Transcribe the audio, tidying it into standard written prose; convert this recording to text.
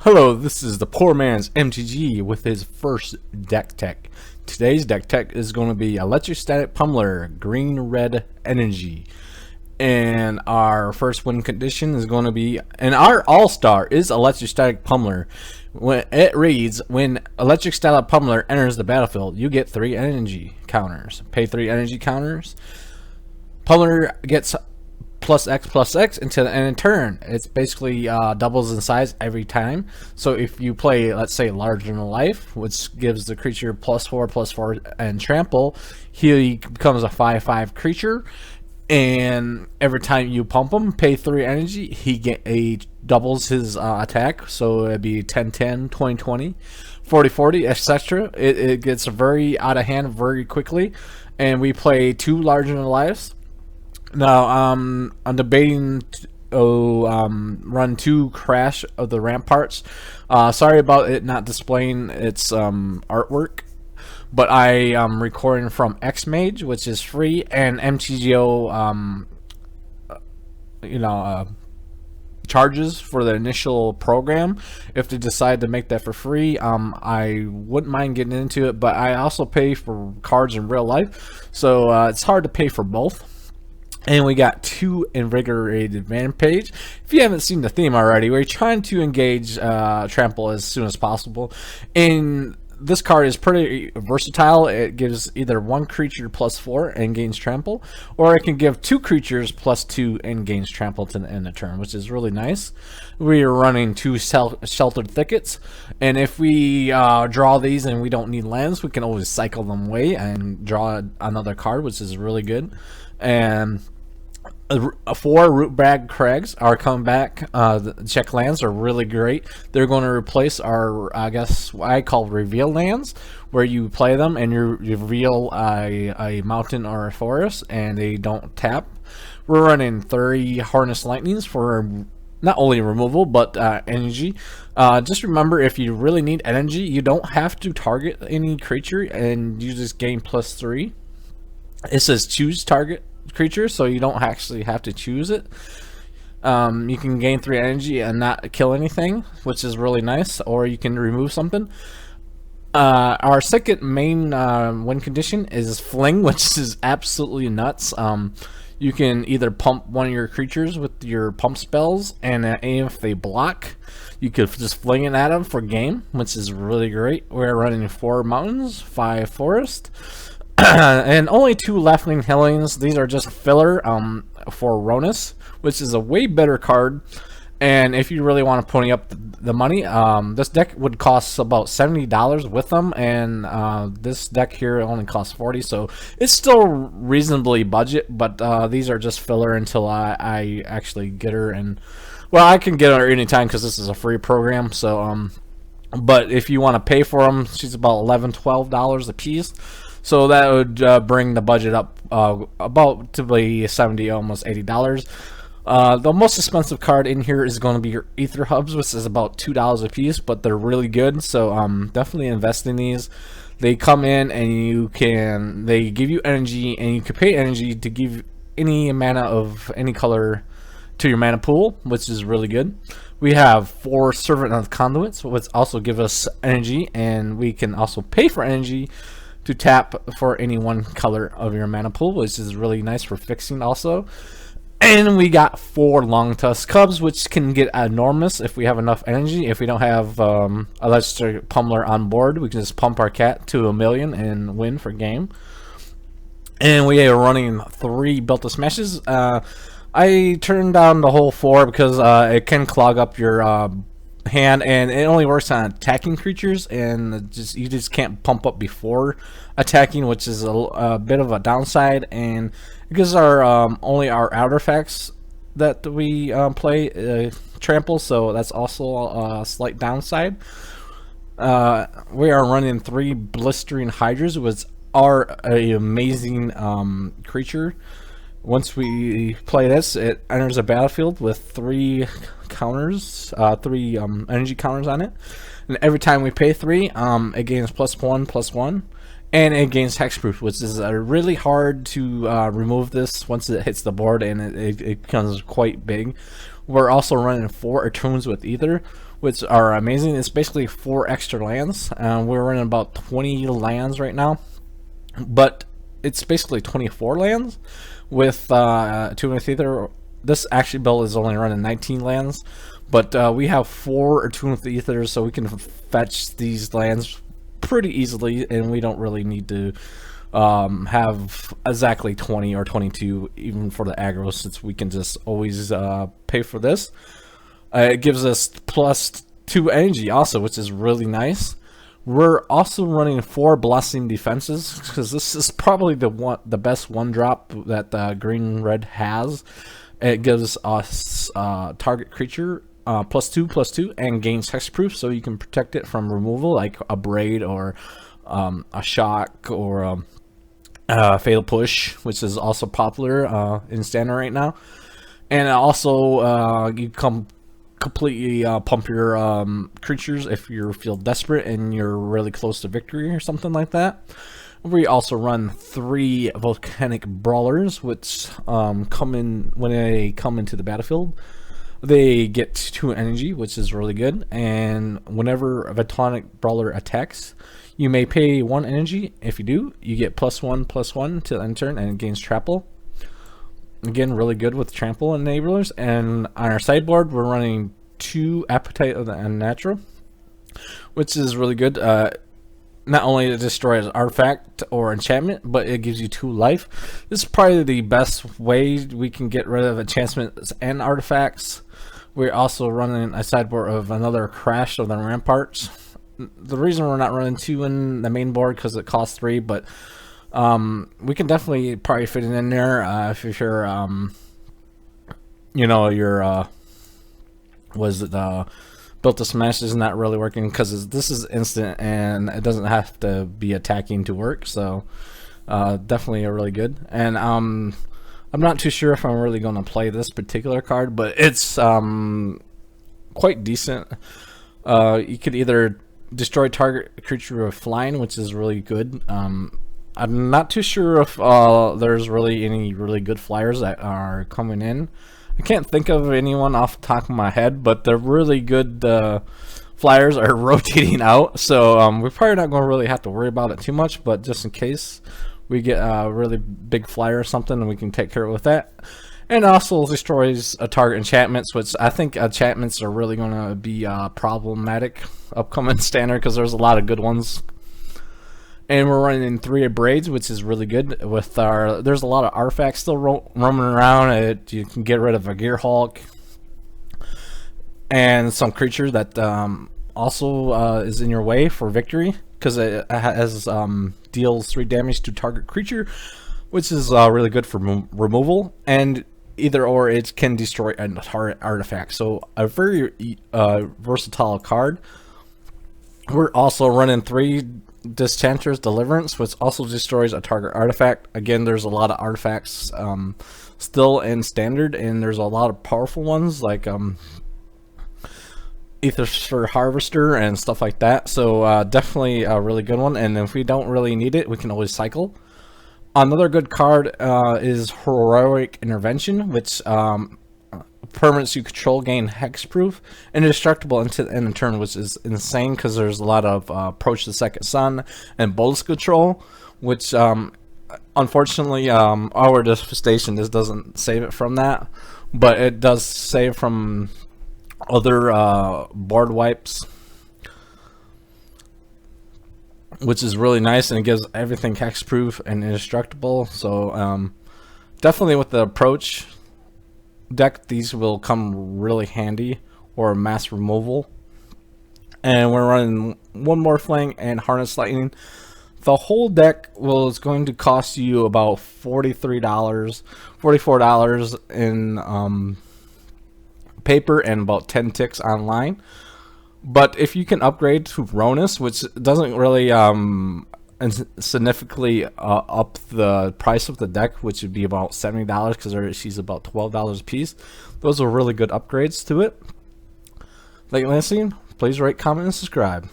Hello, this is the poor man's MTG with his first deck tech. Today's deck tech is going to be Electrostatic Pummeler, green-red energy. And our first win condition is going to be, and our all-star is Electrostatic Pummeler. When it reads, when Electrostatic Pummeler enters the battlefield, you get 3 energy counters. Pay 3 energy counters. Pummeler gets +X until the end of turn. It's basically doubles in size every time. So if you play, let's say, larger than life, which gives the creature +4/+4 and trample, he becomes a 5/5 creature. And every time you pump him, pay 3 energy, he doubles his attack. So it'd be 10/10, 20/20, 40/40, etc. It gets very out of hand very quickly, and we play 2 larger than lives. Now, I'm debating run 2 Crash of the Ramparts. Sorry about it not displaying its artwork, but I am recording from Xmage, which is free, and MTGO, charges for the initial program. If they decide to make that for free, I wouldn't mind getting into it, but I also pay for cards in real life, so it's hard to pay for both. And we got 2 Invigorated Rampage. If you haven't seen the theme already, we're trying to engage Trample as soon as possible. And this card is pretty versatile. It gives either 1 creature +4 and gains Trample, or it can give 2 creatures +2 and gains Trample to the end of turn, which is really nice. We are running 2 Sheltered Thickets, and if we draw these and we don't need lands, we can always cycle them away and draw another card, which is really good. And 4 Rootbag Crags are coming back. The check lands are really great. They're going to replace our, I guess, what I call reveal lands, where you play them and you reveal a mountain or a forest, and they don't tap. We're running 30 Harness Lightnings for not only removal, but energy. Just remember, if you really need energy, you don't have to target any creature, and you just gain +3. It says choose target creature, so you don't actually have to choose it. You can gain 3 energy and not kill anything, which is really nice, or you can remove something. Our second main win condition is Fling, which is absolutely nuts. You can either pump one of your creatures with your pump spells, and if they block, you could just fling it at them for game, which is really great. We're running 4 mountains, 5 forest, and only 2 Left-Wing Hellings. These are just filler for Ronus, which is a way better card. And if you really want to pony up the money, this deck would cost about $70 with them, and this deck here only costs $40, so it's still reasonably budget. But these are just filler until I actually get her, and well, I can get her anytime because this is a free program. So, but if you want to pay for them, she's about $11-12 a piece. So that would bring the budget up about to be $70, almost $80. The most expensive card in here is going to be your Ether Hubs, which is about $2 a piece, but they're really good. So definitely invest in these. They come in and they give you energy, and you can pay energy to give any mana of any color to your mana pool, which is really good. We have 4 Servant of Conduits, which also give us energy, and we can also pay for energy to tap for any 1 color of your mana pool, which is really nice for fixing also. And we got 4 Long Tusk Cubs, which can get enormous if we have enough energy. If we don't have Electric Pummeler on board, we can just pump our cat to 1,000,000 and win for game. And we are running 3 Built to Smashes. I turned down the whole 4 because it can clog up your hand, and it only works on attacking creatures, and you just can't pump up before attacking, which is a bit of a downside. And because our only our artifacts that we play trample, so that's also a slight downside. We are running 3 Blistering Hydras, which are an amazing creature. Once we play this, it enters a battlefield with 3 counters, 3 energy counters on it, and every time we pay 3, it gains +1/+1, and it gains Hexproof, which is really hard to remove this once it hits the board, and it becomes quite big. We're also running 4 Attunes with Ether, which are amazing. It's basically 4 extra lands. We're running about 20 lands right now, but it's basically 24 lands with Attune with Ether. This actually build is only running 19 lands, but we have 4 Attune with Ether, so we can fetch these lands pretty easily, and we don't really need to have exactly 20 or 22 even for the aggro, since we can just always pay for this. It gives us +2 energy also, which is really nice. We're also running 4 blessing defenses, because this is probably the best one drop that green red has. It gives us target creature +2/+2 and gains hexproof, so you can protect it from removal, like a braid or a shock or fatal push, which is also popular in standard right now. And also you completely pump your creatures if you feel desperate and you're really close to victory or something like that. We also run 3 volcanic brawlers, which come in when they come into the battlefield. They get 2 energy, which is really good. And whenever a volcanic brawler attacks, you may pay 1 energy. If you do, you get +1/+1 to end turn, and it gains trample. Again, really good with trample enablers. And on our sideboard, we're running 2 Appetite of the Unnatural, which is really good. Not only to destroy an artifact or enchantment, but it gives you 2 life. This is probably the best way we can get rid of enchantments and artifacts. We're also running a sideboard of another Crash of the Ramparts. The reason we're not running 2 in the main board because it costs 3, but we can definitely probably fit it in there if you're you know, your Built to Smash is not really working, because this is instant and it doesn't have to be attacking to work. So definitely a really good. And I'm not too sure if I'm really going to play this particular card, but it's quite decent. You could either destroy target creature with flying, which is really good. I'm not too sure if there's really any really good flyers that are coming in. I can't think of anyone off the top of my head, but the really good flyers are rotating out, so we're probably not going to really have to worry about it too much, but just in case we get a really big flyer or something, and we can take care of with that. And also destroys a target enchantments, which I think enchantments are really going to be problematic upcoming standard, because there's a lot of good ones. And we're running 3 braids, which is really good. With there's a lot of artifacts still roaming around. You can get rid of a Gear Hulk and some creature that also is in your way for victory, because it has deals 3 damage to target creature, which is really good for removal. And either or, it can destroy an artifact. So a very versatile card. We're also running 3 Dischanter's Deliverance, which also destroys a target artifact. Again, there's a lot of artifacts still in standard, and there's a lot of powerful ones like Aether Harvester and stuff like that. So definitely a really good one. And if we don't really need it, we can always cycle. Another good card is Heroic Intervention, which permanents you control gain hexproof, indestructible until the end of turn, which is insane because there's a lot of Approach the Second Sun and bonus control, which unfortunately our Devastation doesn't save it from that, but it does save from other board wipes, which is really nice, and it gives everything hexproof and indestructible. So definitely with the Approach deck, these will come really handy, or mass removal. And we're running 1 more Fling and Harness Lightning. The whole deck is going to cost you about $44 in paper and about 10 ticks online. But if you can upgrade to Ronus, which doesn't really significantly up the price of the deck, which would be about $70, because she's about $12 a piece. Those are really good upgrades to it. Thank you for listening. Please rate, comment, and subscribe.